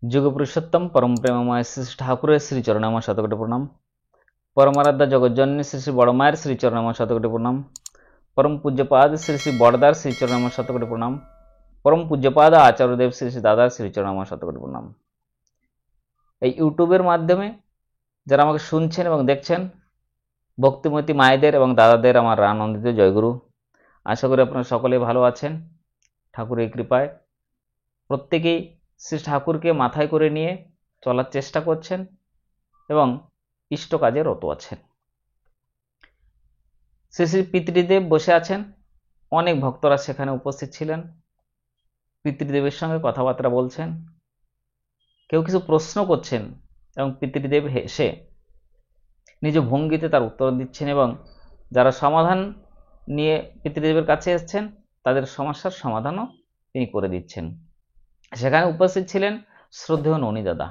যুগপুরুষোত্তম পরম প্রেমময় শ্রী শ্রী ঠাকুরের শ্রীচরণে আমার শতকোটি প্রণাম। পরমারাধ্যা জগজ্জননী শ্রী শ্রী বড় মায়ের শ্রীচরণে আমার শতকোটি প্রণাম। পরম পূজ্যপাদ শ্রী শ্রী বড়দার শ্রীচরণে আমার শতকোটি প্রণাম। পরম পূজ্যপাদ আচার্যদেব শ্রী শ্রী দাদার শ্রীচরণে আমার শতকোটি প্রণাম। এই ইউটিউবের মাধ্যমে যারা আমাকে শুনছেন এবং দেখছেন, ভক্তিমতী মায়েদের এবং দাদাদের আমার আনন্দিত জয়গুরু। আশা করি আপনারা সকলে ভালো আছেন ঠাকুরের কৃপায়। প্রত্যেকেই শ্রী ঠাকুরকে মাথায় করে নিয়ে চলার চেষ্টা করছেন এবং ইষ্ট কাজে রত আছেন। শ্রী শ্রী পিতৃদেব বসে আছেন, অনেক ভক্তরা সেখানে উপস্থিত ছিলেন, পিতৃদেবের সঙ্গে কথাবার্তা বলছেন, কেউ কিছু প্রশ্ন করছেন এবং পিতৃদেব হেসে নিজ ভঙ্গিতে তার উত্তর দিচ্ছেন এবং যারা সমাধান নিয়ে পিতৃদেবের কাছে এসেছেন তাদের সমস্যার সমাধানও তিনি করে দিচ্ছেন। সেখানে উপস্থিত ছিলেন শ্রদ্ধেয় ননী দাদা।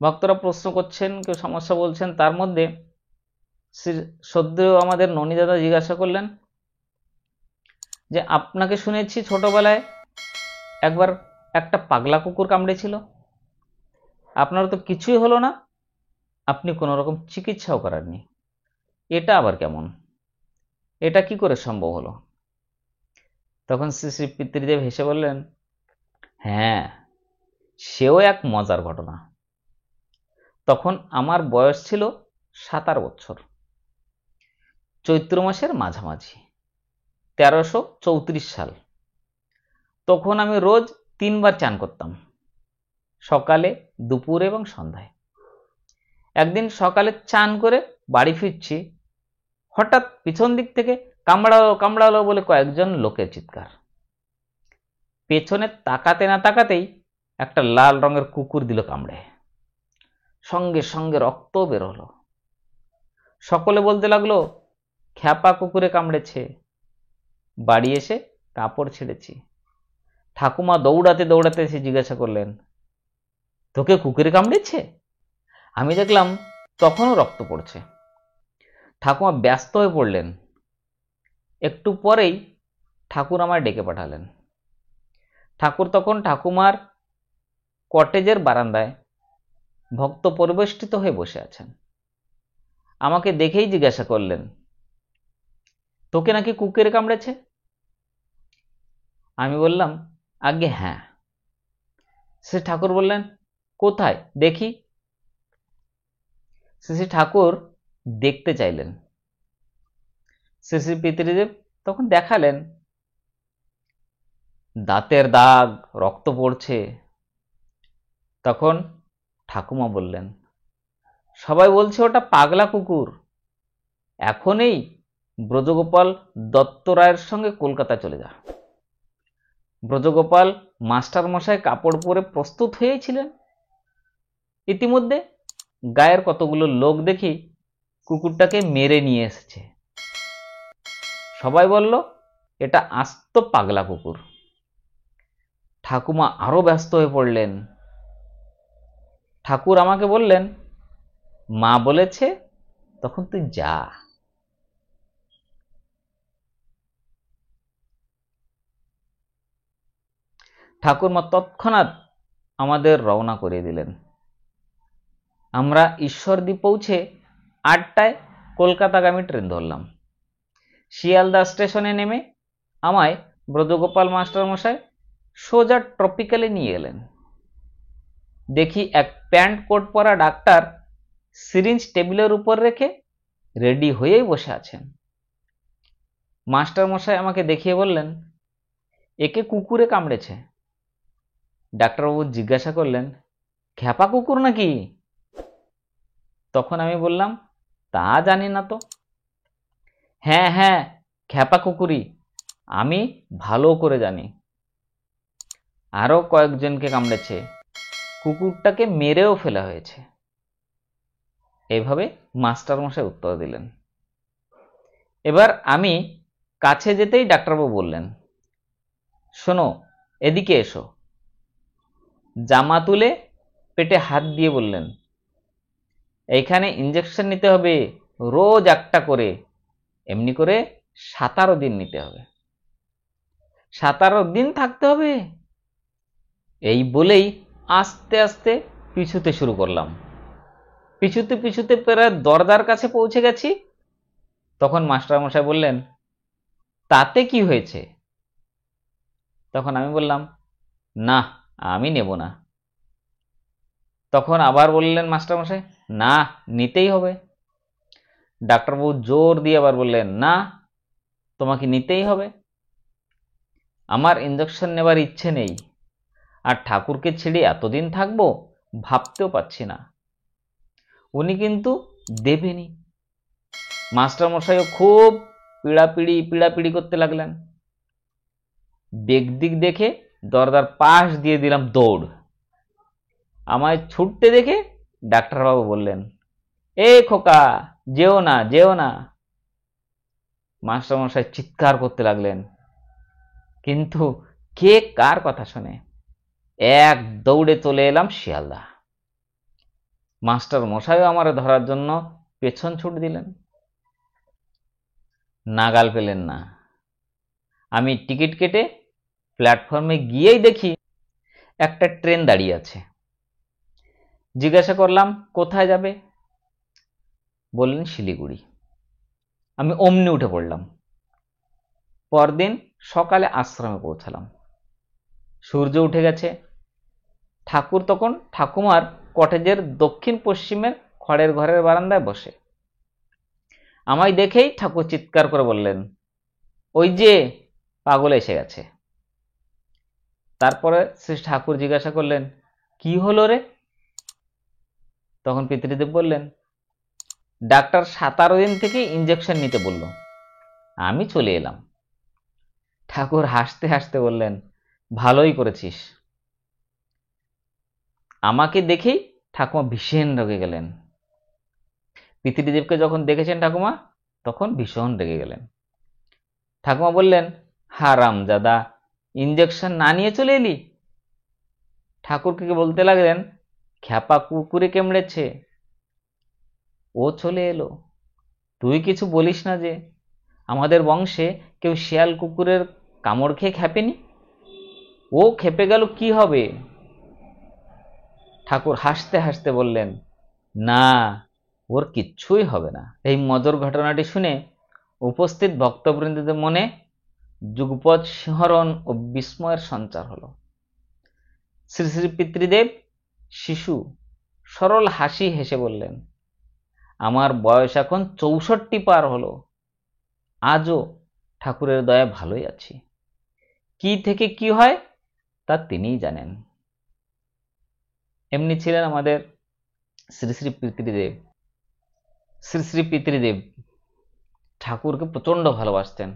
ভক্তরা প্রশ্ন করছেন, কেউ সমস্যা বলছেন, তার মধ্যে শ্রদ্ধেয় আমাদের ননী দাদা জিজ্ঞাসা করলেন যে আপনাকে শুনেছি ছোটবেলায় একবার একটা পাগলা কুকুর কামড়েছিল, আপনার তো কিছুই হলো না, আপনি কোনো রকম চিকিৎসাও করাননি, এটা আবার কেমন, এটা কি করে সম্ভব হলো? তখন শ্রী শ্রী পিতৃদেব হেসে বললেন, হ্যাঁ, সেও এক মজার ঘটনা। তখন আমার বয়স ছিল 17 বছর, চৈত্র মাসের মাঝামাঝি, 1334 সাল। তখন আমি রোজ 3 বার চান করতাম, সকালে, দুপুরে এবং সন্ধ্যায়। একদিন সকালে চান করে বাড়ি ফিরছি, হঠাৎ পিছন দিক থেকে কামড়ালো কামড়ালো বলে কয়েকজন লোকের চিৎকার। পেছনে তাকাতে না তাকাতেই একটা লাল রঙের কুকুর দিল কামড়ে, সঙ্গে সঙ্গে রক্ত বের হলো। সকলে বলতে লাগলো, খ্যাপা কুকুরে কামড়েছে। বাড়ি এসে কাপড় ছেড়েছি। ঠাকুমা দৌড়াতে দৌড়াতে এসে জিজ্ঞাসা করলেন, তোকে কুকুরে কামড়েছে? আমি দেখলাম তখনও রক্ত পড়ছে। ঠাকুমা ব্যস্ত হয়ে পড়লেন। একটু পরেই ঠাকুর আমায় ডেকে পাঠালেন। ঠাকুর তখন ঠাকুমার কটেজের বারান্দায় ভক্ত পরিবেষ্টিত হয়ে বসে আছেন। আমাকে দেখেই জিজ্ঞাসা করলেন, তোকে নাকি কুকুরে কামড়েছে? আমি বললাম, আজ্ঞে হ্যাঁ। শ্রী ঠাকুর বললেন, কোথায় দেখি? শ্রী ঠাকুর দেখতে চাইলেন। শ্রী শ্রী পিতৃদেব তখন দেখালেন, দাঁতের দাগ, রক্ত পড়ছে। তখন ঠাকুমা বললেন, সবাই বলছে ওটা পাগলা কুকুর, এখনই ব্রজগোপাল দত্ত রায়ের সঙ্গে কলকাতা চলে যা। ব্রজগোপাল মাস্টার মশাই কাপড় পরে প্রস্তুত হয়েছিলেন। ইতিমধ্যে গায়ের কতগুলো লোক দেখি কুকুরটাকে মেরে নিয়ে এসেছে। সবাই বলল এটা আস্ত পাগলা কুকুর। ঠাকুমা আরো ব্যস্ত হয়ে পড়লেন। ঠাকুর আমাকে বললেন, মা বলেছে তখন তুই যা। ঠাকুরমা তৎক্ষণাৎ আমাদের রওনা করে দিলেন। আমরা ঈশ্বরদী পৌঁছে 8টায় কলকাতাগামী ট্রেন ধরলাম। শিয়ালদা স্টেশনে নেমে আমায় ব্রজগোপাল মাস্টার মশাই সোজা ট্রপিক্যালে নিয়ে এলেন। দেখি এক প্যান্ট কোট পরা ডাক্তার সিরিঞ্জ টেবিলের উপর রেখে রেডি হয়েই বসে আছেন। মাস্টার মশাই আমাকে দেখিয়ে বললেন, একে কুকুরে কামড়েছে। ডাক্তারবাবু জিজ্ঞাসা করলেন, খ্যাপা কুকুর নাকি? তখন আমি বললাম, তা জানি না তো। হ্যাঁ হ্যাঁ, খ্যাপা কুকুরই, আমি ভালো করে জানি। আরো কয়েকজনকে কামড়েছে, কুকুরটাকে মেরেও ফেলা হয়েছে। এইভাবে মাস্টার মশাই উত্তর দিলেন। এবার আমি কাছে যেতেই ডাক্তারবাবু বললেন, শোনো, এদিকে এসো। জামা তুলে পেটে হাত দিয়ে বললেন, এইখানে ইঞ্জেকশন নিতে হবে, রোজ একটা করে, এমনি করে 17 দিন নিতে হবে। 17 দিন থাকতে হবে? এই বলেই আস্তে আস্তে পিছুতে শুরু করলাম। পিছুতে পিছুতে প্রায় দরজার কাছে পৌঁছে গেছি। তখন মাস্টারমশাই বললেন, তাতে কি হয়েছে? তখন আমি বললাম, না, আমি নেব না। তখন আবার বললেন মাস্টারমশাই, না, নিতেই হবে। ডাক্তারবাবু জোর দিয়ে আবার বললেন, না, তোমাকে নিতেই হবে। আমার ইঞ্জেকশন নেবার ইচ্ছে নেই, আর ঠাকুরকে ছেড়ে এতদিন থাকবো ভাবতেও পারছি না। উনি কিন্তু দেবেনি। মাস্টারমশাইও খুব পিড়াপিড়ি করতে লাগলেন। বেগদিক দেখে দরজার পাশ দিয়ে দিলাম দৌড়। আমায় ছুটতে দেখে ডাক্তারবাবু বললেন, এ খোকা, যেও না, যেও না। মাস্টারমশাই চিৎকার করতে লাগলেন, কিন্তু কে কার কথা শোনে। এক দৌড়ে চলে এলাম শিয়ালদা। মাস্টার মশাইও আমার ধরার জন্য পেছন ছুট দিলেন, নাগাল পেলেন না। আমি টিকিট কেটে প্ল্যাটফর্মে গিয়েই দেখি একটা ট্রেন দাঁড়িয়ে আছে। জিজ্ঞাসা করলাম, কোথায় যাবে? বললেন, শিলিগুড়ি। আমি অমনি উঠে পড়লাম। পরদিন সকালে আশ্রমে পৌঁছালাম। সূর্য উঠে গেছে। ঠাকুর তখন ঠাকুমার কটেজের দক্ষিণ পশ্চিমের খড়ের ঘরের বারান্দায় বসে। আমায় দেখেই ঠাকুর চিৎকার করে বললেন, ওই যে পাগল এসে গেছে। তারপরে শ্রী ঠাকুর জিজ্ঞাসা করলেন, কি হলো রে? তখন পিতৃদেব বললেন, ডাক্তার 17 দিন থেকে ইঞ্জেকশন নিতে বলল, আমি চলে এলাম। ঠাকুর হাসতে হাসতে বললেন, ভালোই করেছিস। আমাকে দেখেই ঠাকুমা ভীষণ রেগে গেলেন। পিতৃদেবকে যখন দেখেছেন ঠাকুমা, তখন ভীষণ রেগে গেলেন। ঠাকুমা বললেন, হারামজাদা, ইঞ্জেকশন না নিয়ে চলে এলি? ঠাকুরকে বলতে লাগলেন, খ্যাপা কুকুরে কেমড়েছে, ও চলে এলো, তুই কিছু বলিস না যে? আমাদের বংশে কেউ শিয়াল কুকুরের কামড় খেয়ে খেপেনি, ও খেপে গেল কি হবে? ঠাকুর হাসতে হাসতে বললেন, না, ওর কিচ্ছুই হবে না। এই মজার ঘটনাটি শুনে উপস্থিত ভক্তবৃন্দদের মনে যুগপৎ শিহরণ ও বিস্ময়ের সঞ্চার হলো। শ্রী শ্রী পিতৃদেব শিশু সরল হাসি হেসে বললেন, আমার বয়স এখন 64 পার হলো, আজও ঠাকুরের দয়া ভালোই আছি। কি থেকে কি হয় তা তিনিই জানেন। এমনি ছিলেন আমাদের শ্রী শ্রী পিতৃদেব। শ্রী শ্রী পিতৃদেব ঠাকুরকে প্রচন্ড ভালোবাসতেন,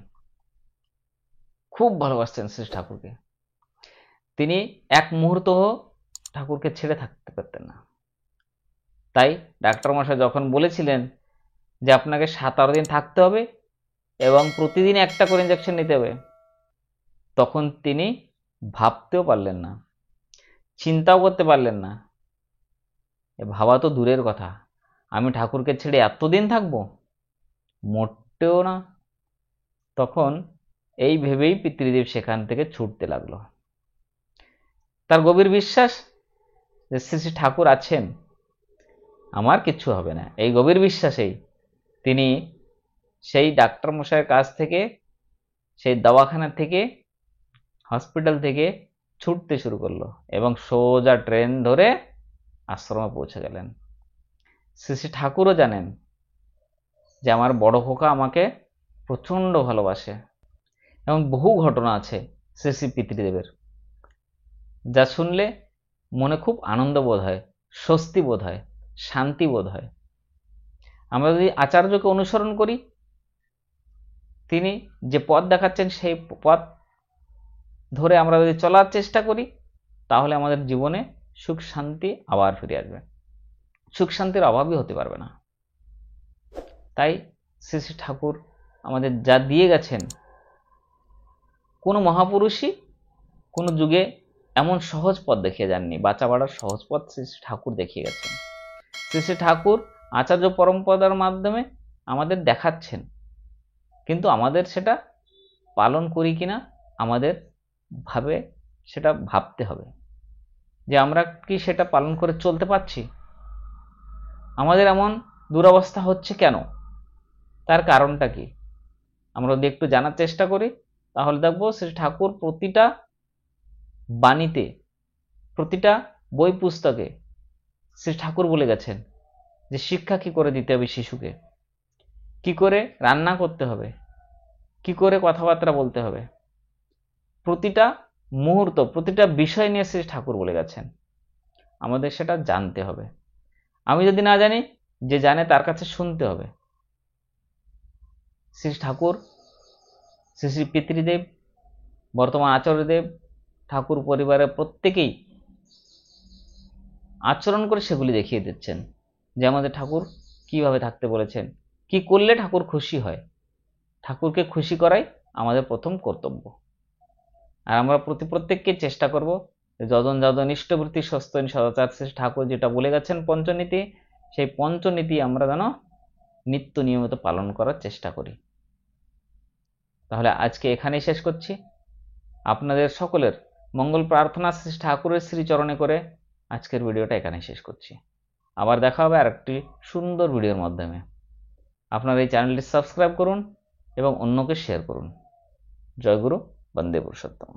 খুব ভালোবাসতেন শ্রী ঠাকুরকে। তিনি এক মুহূর্ত ঠাকুরকে ছেড়ে থাকতে পারতেন না। তাই ডাক্তার মশাই যখন বলেছিলেন যে আপনাকে 17 দিন থাকতে হবে এবং প্রতিদিন একটা করে ইঞ্জেকশন নিতে হবে, তখন তিনি ভাবতেও পারলেন না, চিন্তাও করতে পারলেন না। ভাবা তো দূরের কথা, আমি ঠাকুরকে ছেড়ে এতদিন থাকবো, মোটেও না। তখন এই ভেবেই পিতৃদেব সেখান থেকে ছুটতে লাগলো। তার গভীর বিশ্বাস যে শ্রী শ্রী ঠাকুর আছেন, আমার কিচ্ছু হবে না। এই গভীর বিশ্বাসেই তিনি সেই ডাক্তার মশাইয়ের কাছ থেকে, সেই দাওয়াখানা থেকে, হসপিটাল থেকে ছুটতে শুরু করলো এবং সোজা ট্রেন ধরে আশ্রমে পৌঁছে গেলেন। শ্রী শ্রী ঠাকুরও জানেন যে আমার বড় খোকা আমাকে প্রচন্ড ভালোবাসে। এমন বহু ঘটনা আছে শ্রী শ্রী পিতৃদেবের, যা শুনলে মনে খুব আনন্দ বোধ হয়, স্বস্তি বোধ হয়, শান্তি বোধ হয়। আমরা যদি আচার্যকে অনুসরণ করি, তিনি যে পথ দেখাচ্ছেন সেই পথ ধরে আমরা যদি চলার চেষ্টা করি, তাহলে আমাদের জীবনে সুখ শান্তি আবার ফিরে আসবে। সুখ শান্তির অভাবই হতে পারবে না। তাই শ্রী শ্রী ঠাকুর আমাদের যা দিয়ে গেছেন, কোনো মহাপুরুষই কোনো যুগে এমন সহজ পথ দেখিয়ে যাননি। বাঁচা বাড়ার সহজ পথ শ্রী শ্রী ঠাকুর দেখিয়ে গেছেন। শ্রী শ্রী ঠাকুর আচার্য পরম্পরার মাধ্যমে আমাদের দেখাচ্ছেন, কিন্তু আমাদের সেটা পালন করি কিনা আমাদের সেটা ভাবতে হবে। যে আমরা কি সেটা পালন করে চলতে পারছি? আমাদের এমন দুরবস্থা হচ্ছে কেন? তার কারণটা কি? আমরা যদি একটু জানার চেষ্টা করি তাহলে দেখব শ্রী ঠাকুর প্রতিটা বাণীতে, প্রতিটা বই পুস্তকে শ্রী ঠাকুর বলে গেছেন যে শিক্ষা কি করে দিতে হবে শিশুকে, কি করে রান্না করতে হবে, কি করে কথাবার্তা বলতে হবে, প্রতিটা মুহূর্ত, প্রতিটা বিষয় নিয়ে শ্রী ঠাকুর বলে গেছেন। আমাদের সেটা জানতে হবে। আমি যদি না জানি, যে জানে তার কাছে শুনতে হবে। শ্রী ঠাকুর, শ্রী শ্রী পিতৃদেব, বর্তমান আচার্যদেব, ঠাকুর পরিবারের প্রত্যেকেই আচরণ করে সেগুলি দেখিয়ে দিচ্ছেন যে আমাদের ঠাকুর কিভাবে থাকতে বলেছেন, কি করলে ঠাকুর খুশি হয়। ঠাকুরকে খুশি করাই আমাদের প্রথম কর্তব্য। আর আমরা প্রত্যেককে চেষ্টা করব যজন যজন ইষ্টবৃত্তি স্বস্তিন সদাচার, ঠাকুর যেটা বলে গেছেন পঞ্চনীতি, সেই পঞ্চনীতি আমরা যেন নিত্য নিয়মিত পালন করার চেষ্টা করি। তাহলে আজকে এখানেই শেষ করছি। আপনাদের সকলের মঙ্গল প্রার্থনা শ্রী ঠাকুরের শ্রীচরণে করে আজকের ভিডিওটা এখানেই শেষ করছি। আবার দেখা হবে আরেকটি সুন্দর ভিডিওর মাধ্যমে। আপনারা এই চ্যানেলটি সাবস্ক্রাইব করুন এবং অন্যকে শেয়ার করুন। জয় গুরু, বন্দে পুরুষোত্তম।